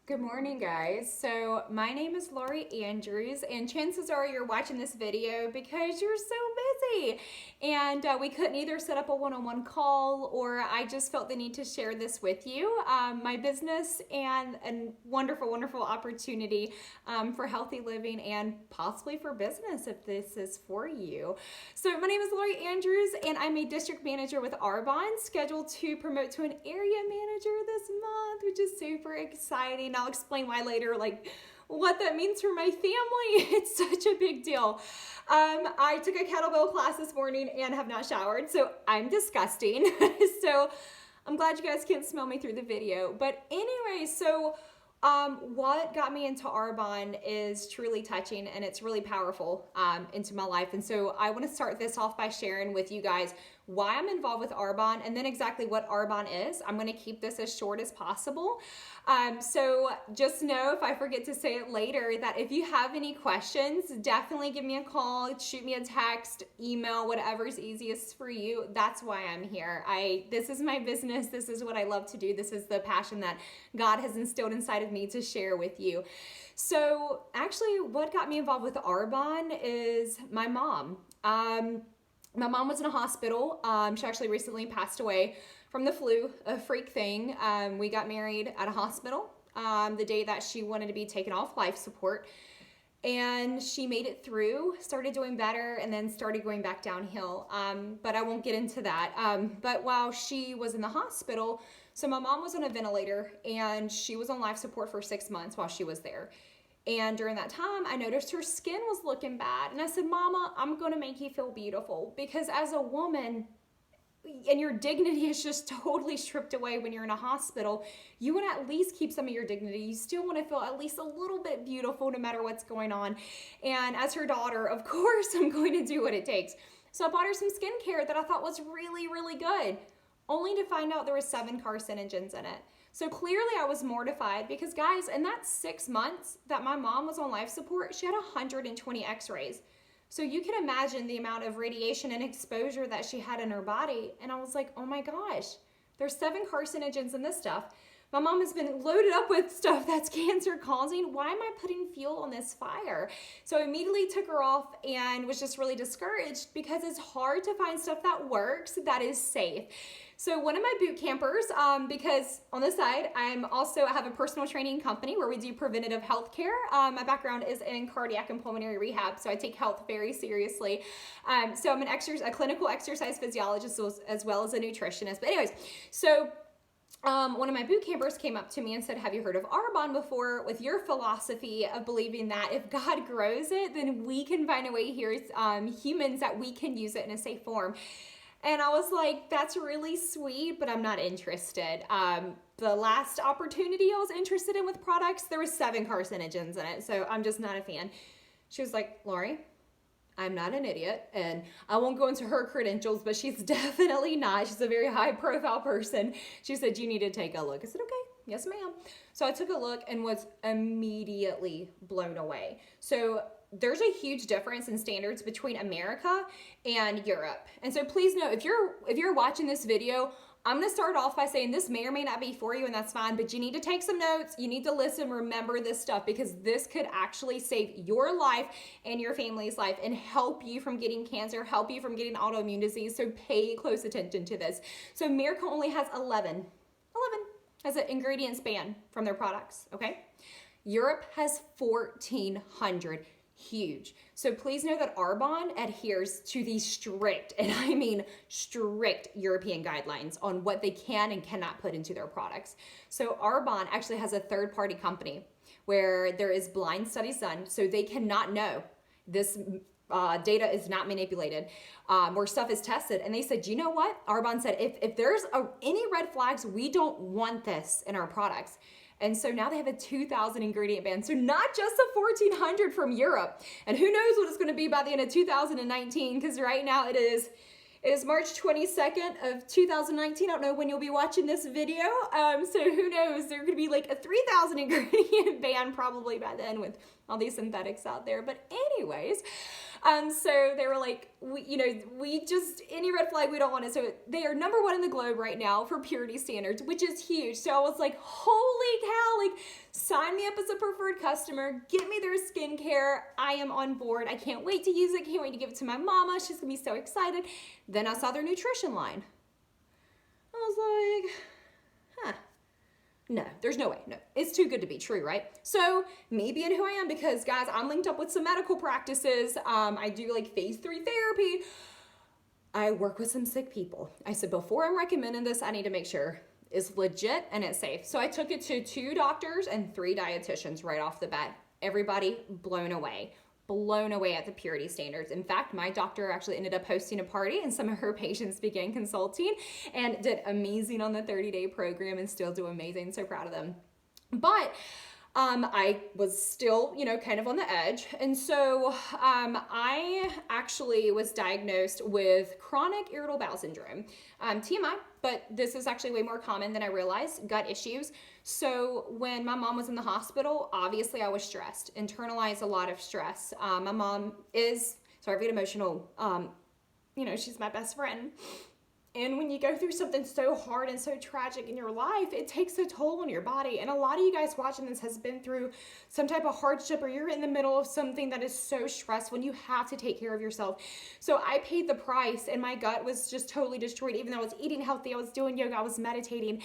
Good morning, guys. So, my name is Laurie Andrews, and chances are you're watching this video because you're so busy. And we couldn't either set up a one on one call, or I just felt the need to share this with you. My business and a wonderful, wonderful opportunity for healthy living and possibly for business if this is for you. So, my name is Laurie Andrews, and I'm a district manager with Arbonne, scheduled to promote to an area manager this month, which is super exciting. I'll explain why later, like what that means for my family. It's such a big deal. I took a kettlebell class this morning and have not showered, so I'm disgusting. So I'm glad you guys can't smell me through the video. But anyway, what got me into Arbonne is truly touching and it's really powerful into my life. And so I want to start this off by sharing with you guys why I'm involved with Arbonne and then exactly what Arbonne is. I'm going to keep this as short as possible. So just know, if I forget to say it later, that if you have any questions, definitely give me a call, shoot me a text, email, whatever's easiest for you. That's why I'm here. This is my business. This is what I love to do. This is the passion that God has instilled inside of me to share with you. So actually what got me involved with Arbonne is my mom. My mom was in a hospital. She actually recently passed away from the flu, a freak thing. We got married at a hospital the day that she wanted to be taken off life support. And she made it through, started doing better, and then started going back downhill. But I won't get into that. But while she was in the hospital, so my mom was on a ventilator, and she was on life support for 6 months while she was there. And during that time, I noticed her skin was looking bad. And I said, Mama, I'm going to make you feel beautiful. Because as a woman, and your dignity is just totally stripped away when you're in a hospital, you want to at least keep some of your dignity. You still want to feel at least a little bit beautiful no matter what's going on. And as her daughter, of course, I'm going to do what it takes. So I bought her some skincare that I thought was really, really good, only to find out there were 7 carcinogens in it. So clearly I was mortified because, guys, in that 6 months that my mom was on life support, she had 120 x-rays. So you can imagine the amount of radiation and exposure that she had in her body. And I was like, oh my gosh, there's 7 carcinogens in this stuff. My mom has been loaded up with stuff that's cancer causing. Why am I putting fuel on this fire? So I immediately took her off and was just really discouraged because it's hard to find stuff that works, that is safe. So one of my boot campers, because on the side, I have a personal training company where we do preventative health care. My background is in cardiac and pulmonary rehab, so I take health very seriously. So I'm a clinical exercise physiologist as well as a nutritionist. But anyways, so one of my boot campers came up to me and said, have you heard of Arbonne before, with your philosophy of believing that if God grows it, then we can find a way here as humans that we can use it in a safe form. And I was like, that's really sweet, but I'm not interested. The last opportunity I was interested in with products, there was 7 carcinogens in it, so I'm just not a fan. She was like, Laurie, I'm not an idiot, and I won't go into her credentials, but she's definitely not. She's a very high-profile person. She said, you need to take a look. I said, okay, yes, ma'am. So I took a look and was immediately blown away. So there's a huge difference in standards between America and Europe. And so please know, if you're watching this video, I'm going to start off by saying this may or may not be for you, and that's fine, but you need to take some notes. You need to listen, remember this stuff, because this could actually save your life and your family's life and help you from getting cancer, help you from getting autoimmune disease. So pay close attention to this. So America only has 11 as an ingredient span from their products, okay? Europe has 1,400. Huge. So please know that Arbonne adheres to the strict, and I mean strict, European guidelines on what they can and cannot put into their products. So Arbonne actually has a third-party company where there is blind studies done, so they cannot know this data is not manipulated, where stuff is tested. And they said, you know what? Arbonne said, if there's any red flags, we don't want this in our products. And so now they have a 2,000 ingredient ban. So not just a 1,400 from Europe. And who knows what it's going to be by the end of 2019, because right now it is March 22nd of 2019. I don't know when you'll be watching this video. So who knows? There could be like a 3,000 ingredient ban probably by then with all these synthetics out there. But anyways, so they were like, we just, any red flag, we don't want it. So they are number 1 in the globe right now for purity standards, which is huge. So I was like, holy cow, like sign me up as a preferred customer, get me their skincare. I am on board. I can't wait to use it. Can't wait to give it to my mama. She's gonna be so excited. Then I saw their nutrition line. I was like, huh. No, there's no way. No, it's too good to be true, right? So me being who I am, because guys, I'm linked up with some medical practices. I do like phase 3 therapy. I work with some sick people. I said, before I'm recommending this, I need to make sure it's legit and it's safe. So I took it to 2 doctors and 3 dietitians right off the bat. Everybody blown away at the purity standards. In fact, my doctor actually ended up hosting a party and some of her patients began consulting and did amazing on the 30-day program and still do amazing. So proud of them. But I was still, kind of on the edge. And so I actually was diagnosed with chronic irritable bowel syndrome, TMI, but this is actually way more common than I realized, gut issues. So when my mom was in the hospital, obviously I was stressed, internalized a lot of stress. My mom is, sorry, I get emotional, she's my best friend. And when you go through something so hard and so tragic in your life, it takes a toll on your body. And a lot of you guys watching this has been through some type of hardship, or you're in the middle of something that is so stressful and you have to take care of yourself. So I paid the price and my gut was just totally destroyed. Even though I was eating healthy, I was doing yoga, I was meditating.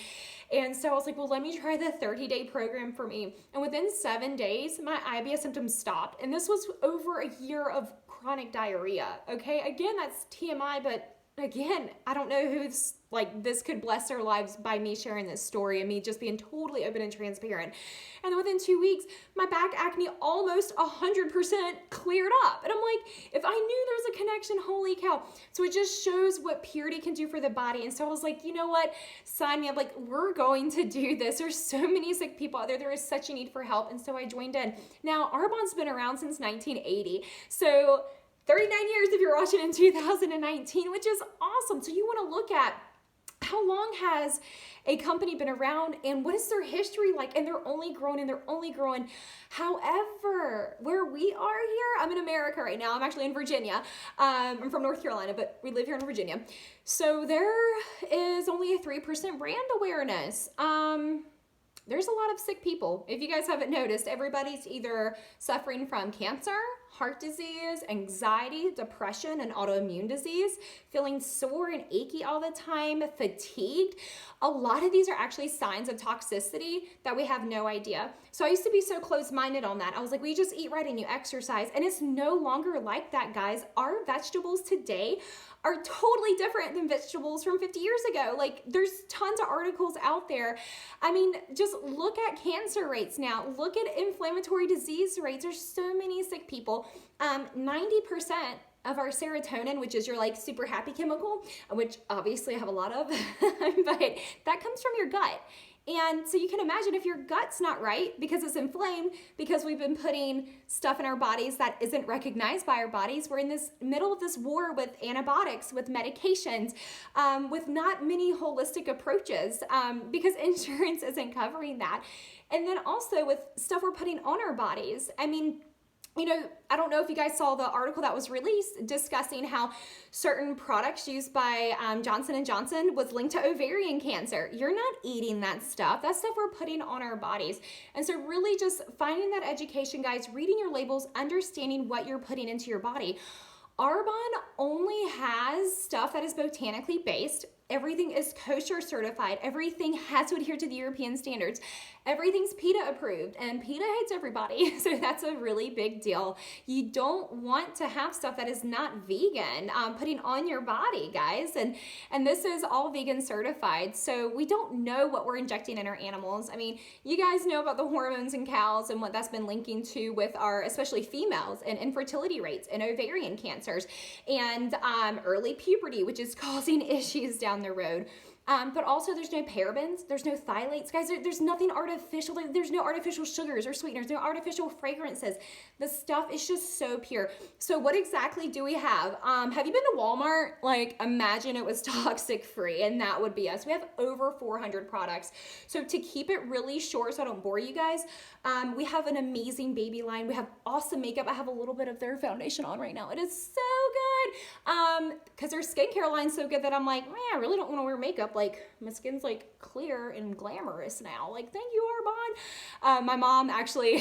And so I was like, well, let me try the 30-day program for me. And within 7 days, my IBS symptoms stopped. And this was over a year of chronic diarrhea. Okay, again, that's TMI, but again, I don't know who's like, this could bless their lives by me sharing this story and me just being totally open and transparent. And then within 2 weeks, my back acne almost 100% cleared up. And I'm like, if I knew there was a connection, holy cow. So it just shows what purity can do for the body. And so I was like, you know what? Sign me up. Like, we're going to do this. There's so many sick people out there. There is such a need for help. And so I joined in. Now, Arbonne's been around since 1980. So 39 years if you're watching in 2019, which is awesome. So you want to look at how long has a company been around and what is their history like? And they're only growing and they're only growing. However, where we are here, I'm in America right now. I'm actually in Virginia. I'm from North Carolina, but we live here in Virginia. So there is only a 3% brand awareness. There's a lot of sick people. If you guys haven't noticed, everybody's either suffering from cancer, heart disease, anxiety, depression, and autoimmune disease, feeling sore and achy all the time, fatigued. A lot of these are actually signs of toxicity that we have no idea. So I used to be so closed-minded on that. I was like, we just eat right and you exercise. And it's no longer like that, guys. Our vegetables today are totally different than vegetables from 50 years ago. Like, there's tons of articles out there. I mean, just look at cancer rates now. Look at inflammatory disease rates. There's so many sick people. 90% of our serotonin, which is your like super happy chemical, which obviously I have a lot of, but that comes from your gut. And so you can imagine if your gut's not right because it's inflamed, because we've been putting stuff in our bodies that isn't recognized by our bodies. We're in this middle of this war with antibiotics, with medications, with not many holistic approaches, because insurance isn't covering that. And then also with stuff we're putting on our bodies. I mean, I don't know if you guys saw the article that was released discussing how certain products used by Johnson & Johnson was linked to ovarian cancer. You're not eating that stuff. That's stuff we're putting on our bodies. And so really just finding that education, guys, reading your labels, understanding what you're putting into your body. Arbonne only has stuff that is botanically based. Everything is kosher certified. Everything has to adhere to the European standards. Everything's PETA approved, and PETA hates everybody, so that's a really big deal. You don't want to have stuff that is not vegan putting on your body, guys, and this is all vegan certified, so we don't know what we're injecting in our animals. I mean, you guys know about the hormones in cows and what that's been linking to with our, especially females, and infertility rates and ovarian cancers, and early puberty, which is causing issues down the road. But also there's no parabens, there's no phthalates. Guys, there's nothing artificial. There's no artificial sugars or sweeteners, no artificial fragrances. The stuff is just so pure. So what exactly do we have? Have you been to Walmart? Like, imagine it was toxic free, and that would be us. We have over 400 products. So to keep it really short so I don't bore you guys, we have an amazing baby line. We have awesome makeup. I have a little bit of their foundation on right now. It is so good. Because their skincare line's so good that I'm like, man, I really don't want to wear makeup. like, my skin's like clear and glamorous now. Like, thank you, Arbonne. My mom actually,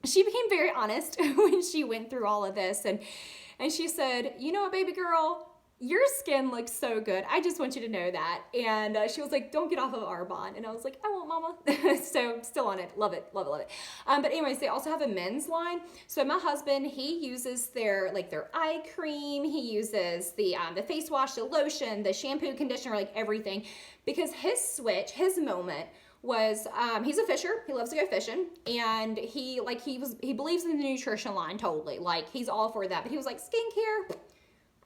she became very honest when she went through all of this. And she said, you know what, baby girl, your skin looks so good. I just want you to know that. And she was like, don't get off of Arbonne. And I was like, I won't, mama. So still on it. Love it, love it, love it. But anyways, they also have a men's line. So my husband, he uses their eye cream. He uses the face wash, the lotion, the shampoo, conditioner, like everything. Because his switch, his moment was, he's a fisher. He loves to go fishing. And he believes in the nutrition line totally. Like, he's all for that. But he was like, skincare,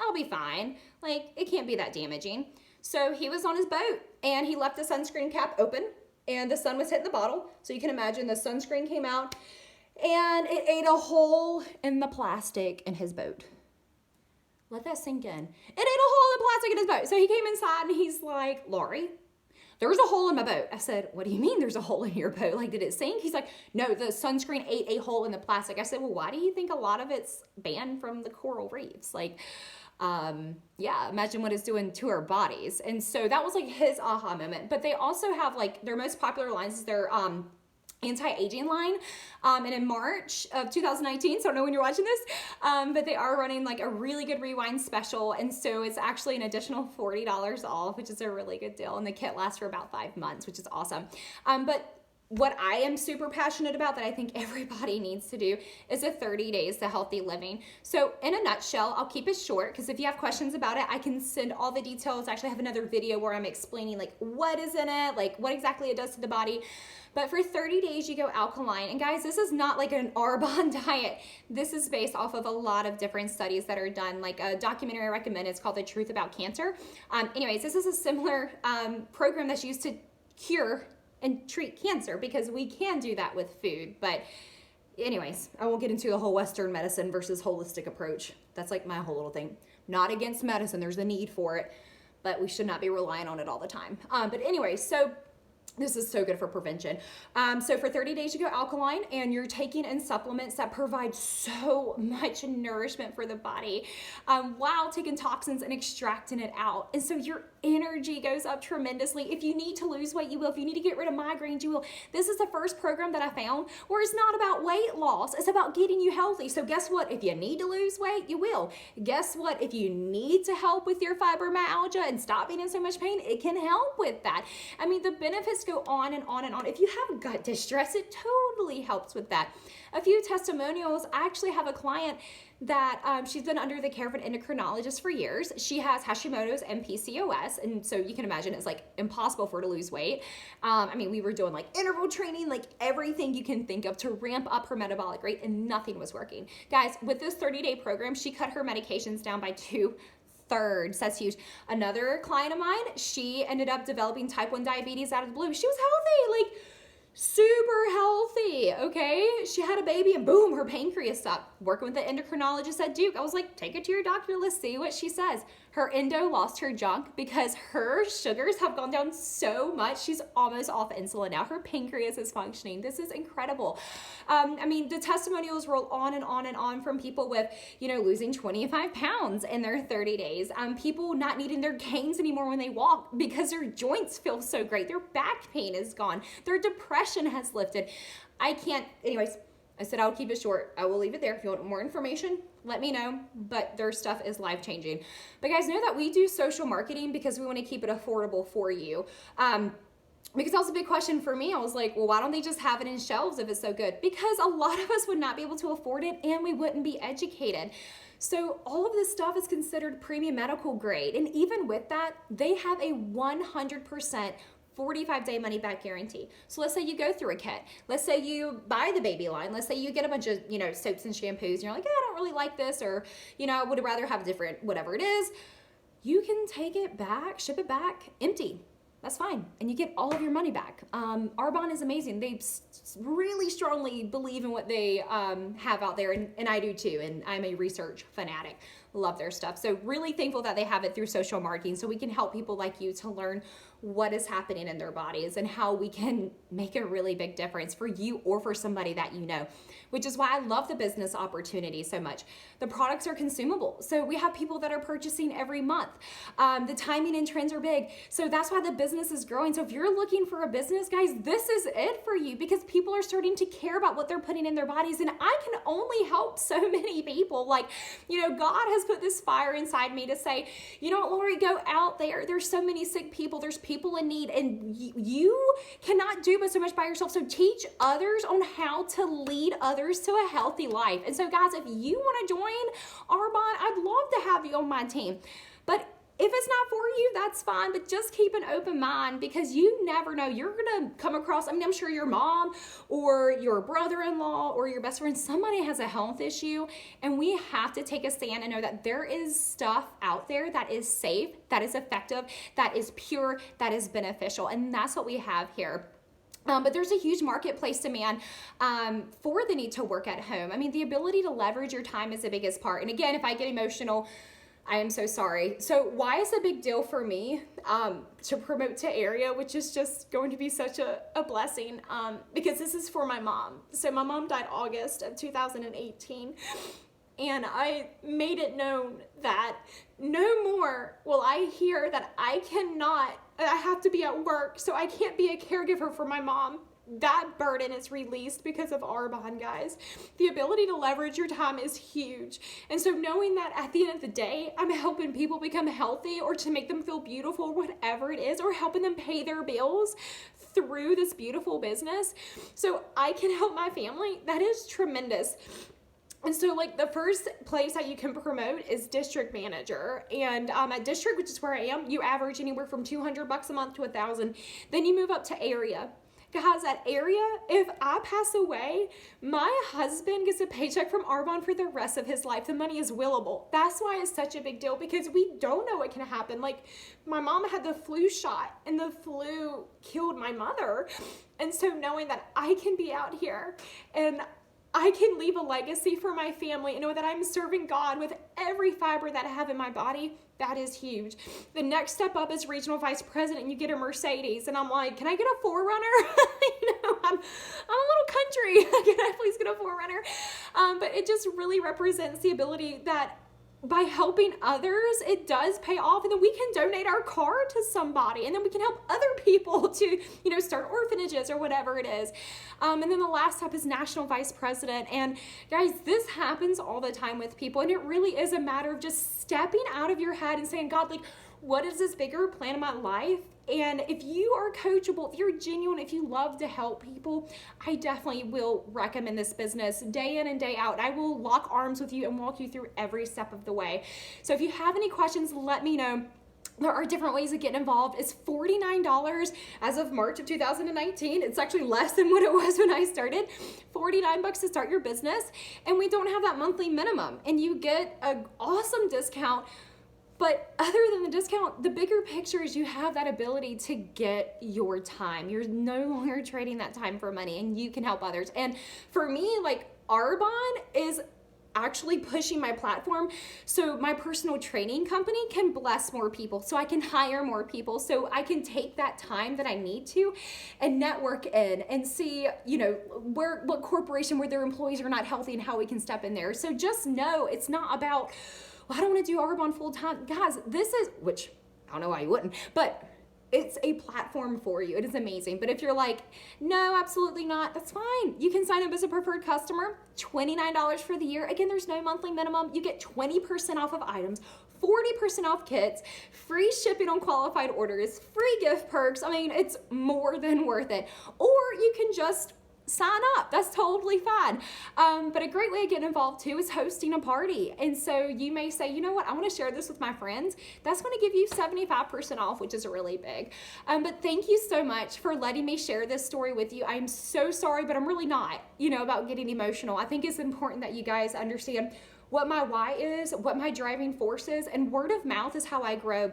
I'll be fine. Like, it can't be that damaging. So he was on his boat and he left the sunscreen cap open and the sun was hitting the bottle. So you can imagine the sunscreen came out and it ate a hole in the plastic in his boat. Let that sink in. It ate a hole in plastic in his boat. So he came inside and he's like, Laurie, there's a hole in my boat. I said, what do you mean there's a hole in your boat? Like, did it sink? He's like, no, the sunscreen ate a hole in the plastic. I said, well, why do you think a lot of it's banned from the coral reefs? Like, yeah, imagine what it's doing to our bodies. And so that was like his aha moment. But they also have like their most popular lines is their anti-aging line, and in March of 2019, so I don't know when you're watching this, but they are running like a really good rewind special, and so it's actually an additional $40 off, which is a really good deal, and the kit lasts for about 5 months, which is awesome. But what I am super passionate about that I think everybody needs to do is a 30 days to healthy living. So in a nutshell, I'll keep it short because if you have questions about it, I can send all the details. I actually have another video where I'm explaining like what is in it, like what exactly it does to the body. But for 30 days, you go alkaline. And guys, this is not like an Arbonne diet. This is based off of a lot of different studies that are done, like a documentary I recommend. It's called The Truth About Cancer. Anyways, this is a similar program that's used to cure and treat cancer because we can do that with food. But anyways, I won't get into the whole Western medicine versus holistic approach. That's like my whole little thing. Not against medicine. There's a need for it, but we should not be relying on it all the time. But anyway, so this is so good for prevention. So for 30 days, you go alkaline and you're taking in supplements that provide so much nourishment for the body while taking toxins and extracting it out. And so your energy goes up tremendously. If you need to lose weight, you will. If you need to get rid of migraines, you will. This is the first program that I found where it's not about weight loss. It's about getting you healthy. So guess what? If you need to lose weight, you will. Guess what? If you need to help with your fibromyalgia and stop being in so much pain, it can help with that. I mean, the benefits go on and on and on. If you have gut distress, it totally helps with that. A few testimonials. I actually have a client that she's been under the care of an endocrinologist for years. She has Hashimoto's and PCOS, and so you can imagine it's like impossible for her to lose weight. I mean, we were doing like interval training, like everything you can think of to ramp up her metabolic rate, and nothing was working. Guys, with this 30-day program, she cut her medications down by 2/3. That's huge. Another client of mine, she ended up developing type 1 diabetes out of the blue. She was healthy, like super healthy, okay? She had a baby and boom, her pancreas stopped. Working with the endocrinologist at Duke, I was like, take it to your doctor, let's see what she says. Her endo lost her junk because her sugars have gone down so much. She's almost off insulin now. Her pancreas is functioning. This is incredible. I mean, the testimonials roll on and on and on from people with, you know, losing 25 pounds in their 30 days. People not needing their canes anymore when they walk because their joints feel so great. Their back pain is gone. Their depression has lifted. Anyways, I said I'll keep it short. I will leave it there. If you want more information, let me know. But their stuff is life-changing. But guys, know that we do social marketing because we want to keep it affordable for you. Because that was a big question for me. I was like, well, why don't they just have it in shelves if it's so good? Because a lot of us would not be able to afford it and we wouldn't be educated. So all of this stuff is considered premium medical grade. And even with that, they have a 100% 45-day money-back guarantee. So let's say you go through a kit. Let's say you buy the baby line. Let's say you get a bunch of, you know, soaps and shampoos. And you're like, I don't really like this, or, you know, I would rather have a different whatever it is. You can take it back, ship it back, empty. That's fine. And you get all of your money back. Arbonne is amazing. They really strongly believe in what they have out there, and I do too, and I'm a research fanatic. Love their stuff. So really thankful that they have it through social marketing, so we can help people like you to learn what is happening in their bodies and how we can make a really big difference for you or for somebody that you know, which is why I love the business opportunity so much. The products are consumable, so we have people that are purchasing every month. The timing and trends are big, so that's why the business is growing. So if you're looking for a business, guys, this is it for you, because people are starting to care about what they're putting in their bodies, and I can only help so many people. Like, God has put this fire inside me to say, Laurie, go out there. There's so many sick people. There's people in need, and you cannot do but so much by yourself. So teach others on how to lead others to a healthy life. And so, guys, if you want to join Arbonne, I'd love to have you on my team. But if it's not for you, that's fine, but just keep an open mind, because you never know. You're going to come across, I'm sure your mom or your brother-in-law or your best friend, somebody has a health issue, and we have to take a stand and know that there is stuff out there that is safe, that is effective, that is pure, that is beneficial, and that's what we have here. But there's a huge marketplace demand for the need to work at home. The ability to leverage your time is the biggest part. And again, if I get emotional, I am so sorry. So why is it a big deal for me to promote to area, which is just going to be such a blessing, because this is for my mom. So my mom died August of 2018, and I made it known that no more will I hear that I have to be at work, so I can't be a caregiver for my mom. That burden is released because of Arbonne, guys. The ability to leverage your time is huge. And so knowing that at the end of the day, I'm helping people become healthy, or to make them feel beautiful, whatever it is, or helping them pay their bills through this beautiful business, so I can help my family, that is tremendous. And so, the first place that you can promote is district manager. And at district, which is where I am, you average anywhere from $200 a month to $1,000. Then you move up to area. Guys, that area, if I pass away, my husband gets a paycheck from Arbonne for the rest of his life. The money is willable. That's why it's such a big deal, because we don't know what can happen. My mom had the flu shot, and the flu killed my mother. And so knowing that I can be out here and I can leave a legacy for my family and know that I'm serving God with every fiber that I have in my body, that is huge. The next step up is regional vice president, and you get a Mercedes. And I'm like, can I get a 4Runner? I'm a little country. Can I please get a 4Runner? But it just really represents the ability that by helping others, it does pay off, and then we can donate our car to somebody, and then we can help other people to, start orphanages or whatever it is. And then the last step is national vice president. And guys, this happens all the time with people, and it really is a matter of just stepping out of your head and saying, God, what is this bigger plan in my life? And if you are coachable, if you're genuine, if you love to help people, I definitely will recommend this business day in and day out. I will lock arms with you and walk you through every step of the way. So if you have any questions, let me know. There are different ways of getting involved. It's $49 as of March of 2019. It's actually less than what it was when I started. $49 to start your business. And we don't have that monthly minimum. And you get an awesome discount. But other than the discount, the bigger picture is you have that ability to get your time. You're no longer trading that time for money, and you can help others. And for me, Arbonne is actually pushing my platform so my personal training company can bless more people, so I can hire more people, so I can take that time that I need to and network in and see, what corporation where their employees are not healthy and how we can step in there. So just know it's not about, I don't want to do Arbonne full time. Guys, this is, which I don't know why you wouldn't, but it's a platform for you. It is amazing. But if you're like, no, absolutely not, that's fine. You can sign up as a preferred customer, $29 for the year. Again, there's no monthly minimum. You get 20% off of items, 40% off kits, free shipping on qualified orders, free gift perks. It's more than worth it. Or you can just sign up. That's totally fine. But a great way of getting involved too is hosting a party. And so you may say, you know what, I want to share this with my friends. That's going to give you 75% off, which is really big. But thank you so much for letting me share this story with you. I'm so sorry, but I'm really not, about getting emotional. I think it's important that you guys understand what my why is, what my driving force is, and word of mouth is how I grow.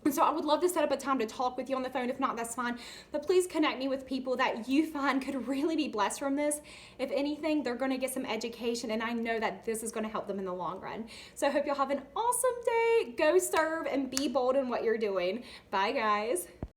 And so I would love to set up a time to talk with you on the phone. If not, that's fine. But please connect me with people that you find could really be blessed from this. If anything, they're going to get some education, and I know that this is going to help them in the long run. So I hope you'll have an awesome day. Go serve and be bold in what you're doing. Bye, guys.